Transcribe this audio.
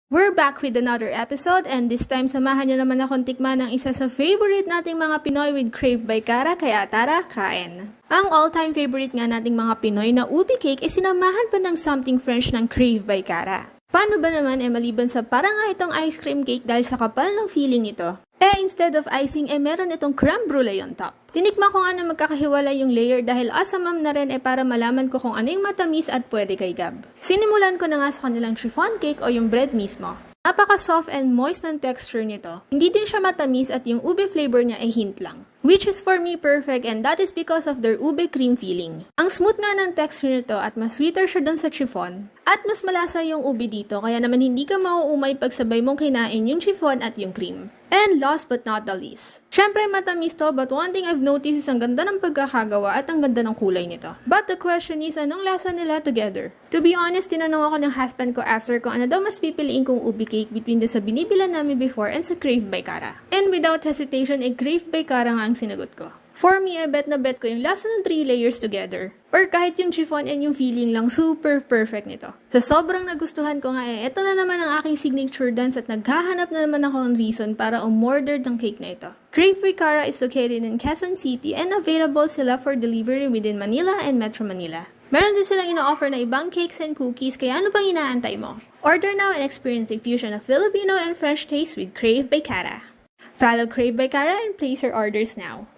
We're back with another episode and this time samahan nyo naman akong tikman ng isa sa favorite nating mga Pinoy with Crave by Cara, kaya tara, kain! Ang all-time favorite nga nating mga Pinoy na ubi cake ay sinamahan pa ng something French ng Crave by Cara. Paano ba naman maliban sa parang nga itong ice cream cake dahil sa kapal ng feeling nito? Instead of icing meron itong creme brulee on top. Tinikman ko nga na magkakahiwala yung layer dahil asamam na rin para malaman ko kung ano yung matamis at pwede kay Gab. Sinimulan ko na nga sa kanilang chiffon cake o yung bread mismo. Napaka-soft and moist ng texture nito. Hindi din siya matamis at yung ube flavor niya ay hint lang. Which is for me perfect and that is because of their ube cream feeling. Ang smooth nga ng texture nito at mas sweeter siya dun sa chiffon. At mas malasa yung ube dito kaya naman hindi ka mauumay pag sabay mong kinain yung chiffon at yung cream. And last but not the least. Syempre matamis to but one thing I've noticed is ang ganda ng pagkakagawa at ang ganda ng kulay nito. But the question is anong lasa nila together? To be honest, tinanong ako ng husband ko after ko ano daw mas pipiliin kong ube cake between the sa binibilan namin before and sa Crave by Cara. And without hesitation, Crave by Cara nga ang sinagot ko. For me, bet na bet ko yung lasa ng 3 layers together. Or kahit yung chiffon and yung feeling lang, super perfect nito. Sa sobrang nagustuhan ko nga ito na naman ang aking signature dance at naghahanap na naman ako ng reason para umorder ng cake na ito. Crave by Cara is located in Quezon City and available sila for delivery within Manila and Metro Manila. Meron din silang ino-offer na ibang cakes and cookies, kaya ano pang inaantay mo? Order now and experience a fusion of Filipino and French taste with Crave by Cara. Follow Crave by Cara and place your orders now.